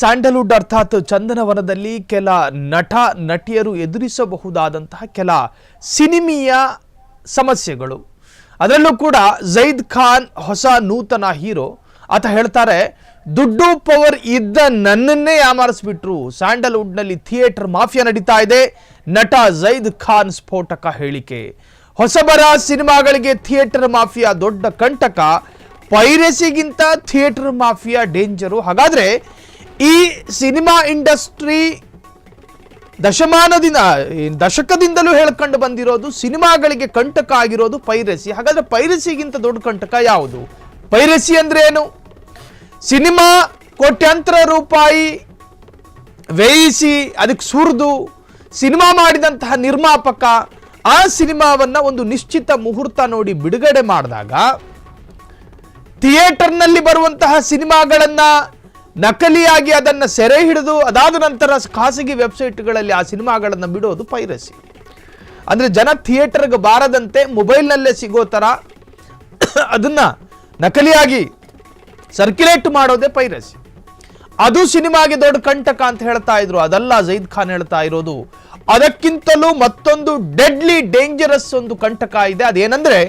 Sandalwood ಅರ್ಥಾತ್ ಚಂದನವನದಲ್ಲಿ ಕೆಲ ನಟ ನಟಿಯರು ಎದುರಿಸಬಹುದಾದಂತಹ ಕೆಲ ಸಿನಿಮೀಯ ಸಮಸ್ಯೆಗಳು. ಅದರಲ್ಲೂ ಕೂಡ ಝೈದ್ ಖಾನ್ ಹೊಸ ನೂತನ ಹೀರೋ. ಆತ ಹೇಳ್ತಾರೆ, ದುಡ್ಡು ಪವರ್ ಇದ್ದ ನನ್ನನ್ನೇ ಯಾಮಾರಿಸ್ಬಿಟ್ರು. ಸ್ಯಾಂಡಲ್ವುಡ್ನಲ್ಲಿ ಥಿಯೇಟರ್ ಮಾಫಿಯಾ ನಡೀತಾ ಇದೆ. ನಟ ಝೈದ್ ಖಾನ್ ಸ್ಫೋಟಕ ಹೇಳಿಕೆ. ಹೊಸಬರ ಸಿನಿಮಾಗಳಿಗೆ ಥಿಯೇಟರ್ ಮಾಫಿಯಾ ದೊಡ್ಡ ಕಂಟಕ. ಪೈರಸಿಗಿಂತ ಥಿಯೇಟರ್ ಮಾಫಿಯಾ ಡೇಂಜರು. ಹಾಗಾದ್ರೆ ಈ ಸಿನಿಮಾ ಇಂಡಸ್ಟ್ರಿ ದಶಕದಿಂದಲೂ ಹೇಳ್ಕೊಂಡು ಬಂದಿರೋದು ಸಿನಿಮಾಗಳಿಗೆ ಕಂಟಕ ಆಗಿರೋದು ಪೈರಸಿ. ಹಾಗಾದ್ರೆ ಪೈರಸಿಗಿಂತ ದೊಡ್ಡ ಕಂಟಕ ಯಾವುದು? ಪೈರಸಿ ಅಂದ್ರೆ ಏನು? ಸಿನಿಮಾ ಕೋಟ್ಯಾಂತರ ರೂಪಾಯಿ ವ್ಯಯಿಸಿ ಅದಕ್ಕೆ ಸುರಿದು ಸಿನಿಮಾ ಮಾಡಿದಂತಹ ನಿರ್ಮಾಪಕ ಆ ಸಿನಿಮಾವನ್ನ ಒಂದು ನಿಶ್ಚಿತ ಮುಹೂರ್ತ ನೋಡಿ ಬಿಡುಗಡೆ ಮಾಡಿದಾಗ ಥಿಯೇಟರ್ನಲ್ಲಿ ಬರುವಂತಹ ಸಿನಿಮಾಗಳನ್ನ ನಕಲಿಯಾಗಿ ಅದನ್ನು ಸೆರೆ ಹಿಡಿದು ಅದಾದ ನಂತರ ಖಾಸಗಿ ವೆಬ್ಸೈಟ್ಗಳಲ್ಲಿ ಆ ಸಿನಿಮಾಗಳನ್ನು ಬಿಡೋದು ಪೈರಸಿ. ಅಂದರೆ ಜನ ಥಿಯೇಟರ್ಗೆ ಬಾರದಂತೆ ಮೊಬೈಲ್ನಲ್ಲೇ ಸಿಗೋ ಥರ ಅದನ್ನು ನಕಲಿಯಾಗಿ ಸರ್ಕ್ಯುಲೇಟ್ ಮಾಡೋದೇ ಪೈರಸಿ. ಅದು ಸಿನಿಮಾಗೆ ದೊಡ್ಡ ಕಂಟಕ ಅಂತ ಹೇಳ್ತಾ ಇದ್ರು. ಅದಲ್ಲ ಝೈದ್ ಖಾನ್ ಹೇಳ್ತಾ ಇರೋದು. ಅದಕ್ಕಿಂತಲೂ ಮತ್ತೊಂದು ಡೆಡ್ಲಿ ಡೇಂಜರಸ್ ಒಂದು ಕಂಟಕ ಇದೆ. ಅದೇನಂದ್ರೆ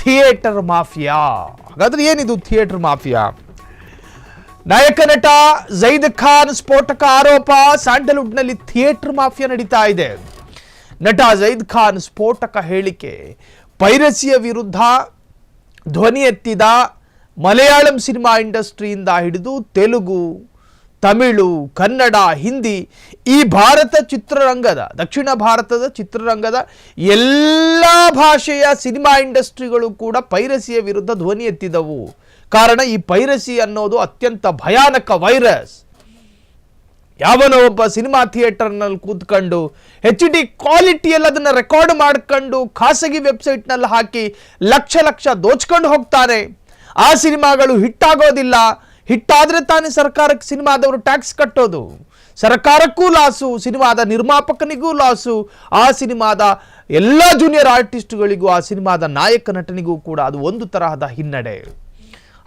ಥಿಯೇಟರ್ ಮಾಫಿಯಾ. ಹಾಗಾದ್ರೆ ಏನಿದು ಥಿಯೇಟರ್ ಮಾಫಿಯಾ? ನಾಯಕ ನಟ ಝೈದ್ ಖಾನ್ ಸ್ಫೋಟಕ ಆರೋಪ. ಸ್ಯಾಂಡಲ್ವುಡ್ನಲ್ಲಿ ಥಿಯೇಟರ್ ಮಾಫಿಯಾ ನಡೀತಾ ಇದೆ. ನಟ ಝೈದ್ ಖಾನ್ ಸ್ಫೋಟಕ ಹೇಳಿಕೆ. ಪೈರಸಿಯ ವಿರುದ್ಧ ಧ್ವನಿ ಎತ್ತಿದ ಮಲಯಾಳಂ ಸಿನಿಮಾ ಇಂಡಸ್ಟ್ರಿಯಿಂದ ಹಿಡಿದು ತೆಲುಗು, ತಮಿಳು, ಕನ್ನಡ, ಹಿಂದಿ, ಈ ದಕ್ಷಿಣ ಭಾರತದ ಚಿತ್ರರಂಗದ ಎಲ್ಲ ಭಾಷೆಯ ಸಿನಿಮಾ ಇಂಡಸ್ಟ್ರಿಗಳು ಕೂಡ ಪೈರಸಿಯ ವಿರುದ್ಧ ಧ್ವನಿ ಎತ್ತಿದವು. ಕಾರಣ ಈ ಪೈರಸಿ ಅನ್ನೋದು ಅತ್ಯಂತ ಭಯಾನಕ ವೈರಸ್. ಯಾವನೋ ಒಬ್ಬ ಸಿನಿಮಾ ಥಿಯೇಟರ್ನಲ್ಲಿ ಕೂತ್ಕೊಂಡು HD ಕ್ವಾಲಿಟಿಯಲ್ಲಿ ಅದನ್ನು ರೆಕಾರ್ಡ್ ಮಾಡ್ಕೊಂಡು ಖಾಸಗಿ ವೆಬ್ಸೈಟ್ನಲ್ಲಿ ಹಾಕಿ ಲಕ್ಷ ಲಕ್ಷ ದೋಚ್ಕೊಂಡು ಹೋಗ್ತಾನೆ. ಆ ಸಿನಿಮಾಗಳು ಹಿಟ್ಟಾಗೋದಿಲ್ಲ. ಹಿಟ್ಟಾದ್ರೆ ತಾನೇ ಸರ್ಕಾರಕ್ಕೆ ಸಿನಿಮಾದವರು ಟ್ಯಾಕ್ಸ್ ಕಟ್ಟೋದು. ಸರ್ಕಾರಕ್ಕೂ ಲಾಸು, ಸಿನಿಮಾದ ನಿರ್ಮಾಪಕನಿಗೂ ಲಾಸು, ಆ ಸಿನಿಮಾದ ಎಲ್ಲ ಜೂನಿಯರ್ ಆರ್ಟಿಸ್ಟ್ಗಳಿಗೂ, ಆ ಸಿನಿಮಾದ ನಾಯಕ ನಟನಿಗೂ ಕೂಡ ಅದು ಒಂದು ತರಹದ ಹಿನ್ನಡೆ.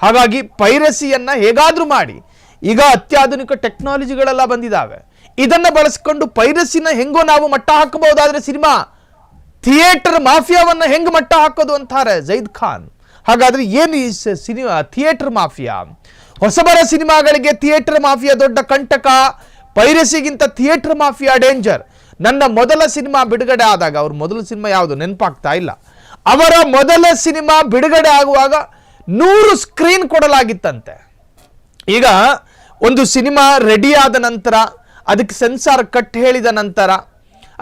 ಹಾಗಾಗಿ ಪೈರಸಿಯನ್ನ ಹೇಗಾದ್ರೂ ಮಾಡಿ, ಈಗ ಅತ್ಯಾಧುನಿಕ ಟೆಕ್ನಾಲಜಿಗಳೆಲ್ಲ ಬಂದಿದ್ದಾವೆ, ಇದನ್ನ ಬಳಸ್ಕೊಂಡು ಪೈರಸಿನ ಹೆಂಗೋ ನಾವು ಮಟ್ಟ ಹಾಕಬಹುದಾದ್ರೆ ಸಿನಿಮಾ ಥಿಯೇಟರ್ ಮಾಫಿಯಾವನ್ನ ಹೆಂಗ್ ಮಟ್ಟ ಹಾಕೋದು ಅಂತಾರೆ ಝೈದ್ ಖಾನ್. ಹಾಗಾದ್ರೆ ಏನು ಈ ಸಿನಿಮಾ ಥಿಯೇಟರ್ ಮಾಫಿಯಾ? ಹೊಸಬರ ಸಿನಿಮಾಗಳಿಗೆ ಥಿಯೇಟರ್ ಮಾಫಿಯಾ ದೊಡ್ಡ ಕಂಟಕ. ಪೈರಸಿಗಿಂತ ಥಿಯೇಟರ್ ಮಾಫಿಯಾ ಡೇಂಜರ್. ನನ್ನ ಮೊದಲ ಸಿನಿಮಾ ಬಿಡುಗಡೆ ಆದಾಗ, ಅವ್ರ ಮೊದಲ ಸಿನಿಮಾ ಯಾವುದು ನೆನಪಾಗ್ತಾ ಇಲ್ಲ, ಅವರ ಮೊದಲ ಸಿನಿಮಾ ಬಿಡುಗಡೆ ಆಗುವಾಗ 100 ಸ್ಕ್ರೀನ್ ಕೊಡಲಾಗಿತ್ತಂತೆ. ಈಗ ಒಂದು ಸಿನಿಮಾ ರೆಡಿ ಆದ ನಂತರ ಅದಕ್ಕೆ ಸೆನ್ಸಾರ್ ಕಟ್ ಹೇಳಿದ ನಂತರ,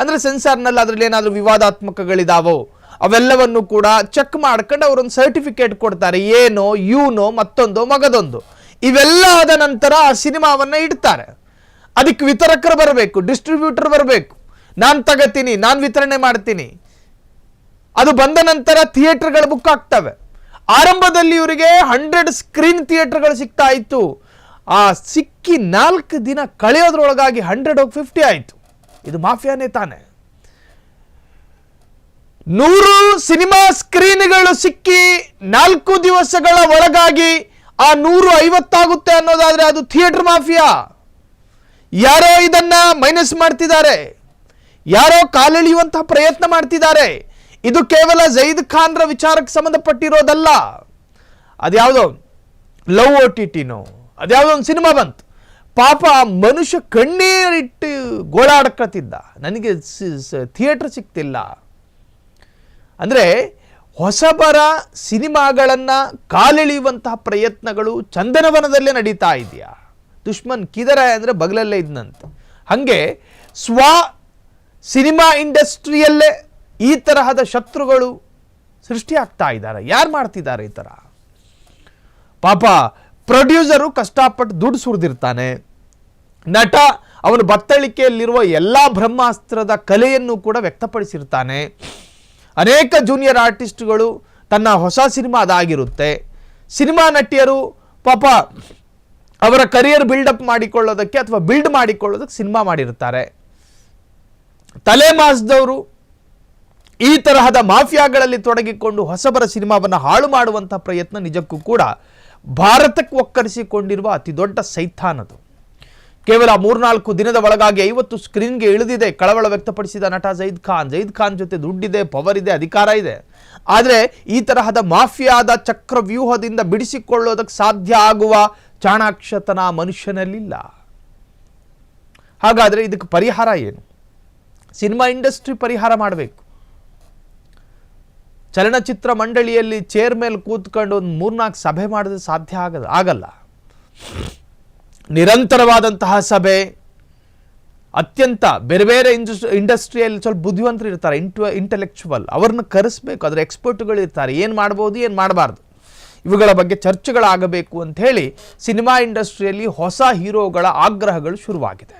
ಅಂದರೆ ಸೆನ್ಸಾರ್ನಲ್ಲಿ ಅದರಲ್ಲಿ ಏನಾದರೂ ವಿವಾದಾತ್ಮಕಗಳಿದಾವೋ ಅವೆಲ್ಲವನ್ನು ಕೂಡ ಚೆಕ್ ಮಾಡ್ಕೊಂಡು ಅವರೊಂದು ಸರ್ಟಿಫಿಕೇಟ್ ಕೊಡ್ತಾರೆ. ಏನೋ ಯೂನೋ ಮತ್ತೊಂದು ಮಗದೊಂದು ಇವೆಲ್ಲ ಆದ ನಂತರ ಆ ಸಿನಿಮಾವನ್ನು ಇಡ್ತಾರೆ. ಅದಕ್ಕೆ ವಿತರಕರು ಬರಬೇಕು, ಡಿಸ್ಟ್ರಿಬ್ಯೂಟರ್ ಬರಬೇಕು, ನಾನು ತಗೋತೀನಿ, ನಾನು ವಿತರಣೆ ಮಾಡ್ತೀನಿ. ಅದು ಬಂದ ನಂತರ ಥಿಯೇಟರ್ಗಳು ಬುಕ್ ಆಗ್ತವೆ. ಆರಂಭದಲ್ಲಿ ಇವರಿಗೆ 100 ಸ್ಕ್ರೀನ್ ಥಿಯೇಟರ್ಗಳು ಸಿಗ್ತಾ ಇತ್ತು. ಆ ಸಿಕ್ಕಿ 4 ದಿನ ಕಳೆಯೋದ್ರೊಳಗಾಗಿ 100 ಹೋಗಿ 50 ಆಯಿತು. ಇದು ಮಾಫಿಯಾನೇ ತಾನೆ. 100 ಸಿನಿಮಾ ಸ್ಕ್ರೀನ್ಗಳು ಸಿಕ್ಕಿ 4 ದಿವಸಗಳ ಒಳಗಾಗಿ ಆ 150 ಆಗುತ್ತೆ ಅನ್ನೋದಾದ್ರೆ ಅದು ಥಿಯೇಟರ್ ಮಾಫಿಯಾ. ಯಾರೋ ಇದನ್ನ ಮೈನಸ್ ಮಾಡ್ತಿದ್ದಾರೆ, ಯಾರೋ ಕಾಲೆಳೆಯುವಂತಹ ಪ್ರಯತ್ನ ಮಾಡ್ತಿದ್ದಾರೆ. ಇದು ಕೇವಲ ಝೈದ್ ಖಾನ್ರ ವಿಚಾರಕ್ಕೆ ಸಂಬಂಧಪಟ್ಟಿರೋದಲ್ಲ. ಅದ್ಯಾವುದೋ ಲವ್ OTTನೋ ಅದ್ಯಾವುದೋ ಒಂದು ಸಿನಿಮಾ ಬಂತು, ಪಾಪ ಮನುಷ್ಯ ಕಣ್ಣೀರಿಟ್ಟು ಗೋಳಾಡಕತ್ತಿದ್ದ, ನನಗೆ ಥಿಯೇಟರ್ ಸಿಗ್ತಿಲ್ಲ. ಅಂದರೆ ಹೊಸಬರ ಸಿನಿಮಾಗಳನ್ನು ಕಾಲೆಳೆಯುವಂತಹ ಪ್ರಯತ್ನಗಳು ಚಂದನವನದಲ್ಲೇ ನಡೀತಾ ಇದೆಯಾ? ದುಶ್ಮನ್ ಕಿದರ ಅಂದರೆ ಬಗಲಲ್ಲೇ ಇದ್ನಂತ. ಹಾಗೆ ಸಿನಿಮಾ ಇಂಡಸ್ಟ್ರಿಯಲ್ಲೇ ಈ ತರಹದ ಶತ್ರುಗಳು ಸೃಷ್ಟಿಯಾಗ್ತಾ ಇದ್ದಾರೆ. ಯಾರು ಮಾಡ್ತಿದ್ದಾರೆ ಈ ಥರ? ಪಾಪ ಪ್ರೊಡ್ಯೂಸರು ಕಷ್ಟಪಟ್ಟು ದುಡ್ಡು ಸುರಿದಿರ್ತಾನೆ. ನಟ ಅವನ ಬತ್ತಳಿಕೆಯಲ್ಲಿರುವ ಎಲ್ಲ ಬ್ರಹ್ಮಾಸ್ತ್ರದ ಕಲೆಯನ್ನು ಕೂಡ ವ್ಯಕ್ತಪಡಿಸಿರ್ತಾನೆ. ಅನೇಕ ಜೂನಿಯರ್ ಆರ್ಟಿಸ್ಟ್ಗಳು ತನ್ನ ಹೊಸ ಸಿನಿಮಾ ಅದಾಗಿರುತ್ತೆ. ಸಿನಿಮಾ ನಟಿಯರು ಪಾಪ ಅವರ ಕರಿಯರ್ ಬಿಲ್ಡಪ್ ಮಾಡಿಕೊಳ್ಳೋದಕ್ಕೆ ಅಥವಾ ಬಿಲ್ಡ್ ಮಾಡಿಕೊಳ್ಳೋದಕ್ಕೆ ಸಿನಿಮಾ ಮಾಡಿರ್ತಾರೆ. ತಲೆಮಾಸಿದವರು ಈ ತರಹದ ಮಾಫಿಯಾಗಳಲ್ಲಿ ತೊಡಗಿಕೊಂಡು ಹೊಸಬರ ಸಿನಿಮಾವನ್ನು ಹಾಳು ಮಾಡುವಂಥ ಪ್ರಯತ್ನ ನಿಜಕ್ಕೂ ಕೂಡ ಭಾರತಕ್ಕೆ ಒಕ್ಕರಿಸಿಕೊಂಡಿರುವ ಅತಿ ದೊಡ್ಡ ಸೈತಾನದು. ಕೇವಲ 3-4 ದಿನದ ಒಳಗಾಗಿ 50 ಸ್ಕ್ರೀನ್ಗೆ ಇಳಿದಿದೆ. ಕಳವಳ ವ್ಯಕ್ತಪಡಿಸಿದ ನಟ ಜೈದ್ ಖಾನ್ ಜೊತೆ ದುಡ್ಡಿದೆ, ಪವರ್ ಇದೆ, ಅಧಿಕಾರ ಇದೆ. ಆದರೆ ಈ ತರಹದ ಮಾಫಿಯಾದ ಚಕ್ರವ್ಯೂಹದಿಂದ ಬಿಡಿಸಿಕೊಳ್ಳೋದಕ್ಕೆ ಸಾಧ್ಯ ಆಗುವ ಚಾಣಾಕ್ಷತನ ಮನುಷ್ಯನಲ್ಲಿಲ್ಲ. ಹಾಗಾದರೆ ಇದಕ್ಕೆ ಪರಿಹಾರ ಏನು? ಸಿನಿಮಾ ಇಂಡಸ್ಟ್ರಿ ಪರಿಹಾರ ಮಾಡಬೇಕು. ಚಲನಚಿತ್ರ ಮಂಡಳಿಯಲ್ಲಿ ಚೇರ್ ಮೇಲೆ ಕೂತ್ಕೊಂಡು ಒಂದು 3-4 ಸಭೆ ಮಾಡಿದ್ರೆ ಸಾಧ್ಯ ಆಗಲ್ಲ. ನಿರಂತರವಾದಂತಹ ಸಭೆ, ಅತ್ಯಂತ ಬೇರೆ ಬೇರೆ ಇಂಡಸ್ಟ್ರಿಯಲ್ಲಿ ಸ್ವಲ್ಪ ಬುದ್ಧಿವಂತರು ಇರ್ತಾರೆ, ಇಂಟೆಲೆಕ್ಚುವಲ್, ಅವ್ರನ್ನ ಕರೆಸಬೇಕು. ಅದರ ಎಕ್ಸ್ಪರ್ಟ್ಗಳು ಇರ್ತಾರೆ, ಏನು ಮಾಡ್ಬೋದು, ಏನು ಮಾಡಬಾರ್ದು, ಇವುಗಳ ಬಗ್ಗೆ ಚರ್ಚೆಗಳಾಗಬೇಕು ಅಂತ ಹೇಳಿ ಸಿನಿಮಾ ಇಂಡಸ್ಟ್ರಿಯಲ್ಲಿ ಹೊಸ ಹೀರೋಗಳ ಆಗ್ರಹಗಳು ಶುರುವಾಗಿದೆ.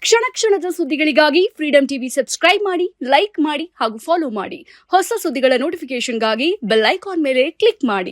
ಕ್ಷಣ ಕ್ಷಣದ ಸುದ್ದಿಗಳಿಗಾಗಿ ಫ್ರೀಡಂ ಟಿವಿ ಸಬ್ಸ್ಕ್ರೈಬ್ ಮಾಡಿ, ಲೈಕ್ ಮಾಡಿ ಹಾಗೂ ಫಾಲೋ ಮಾಡಿ. ಹೊಸ ಸುದ್ದಿಗಳ ನೋಟಿಫಿಕೇಶನ್ಗಾಗಿ ಬೆಲ್ ಐಕಾನ್ ಮೇಲೆ ಕ್ಲಿಕ್ ಮಾಡಿ.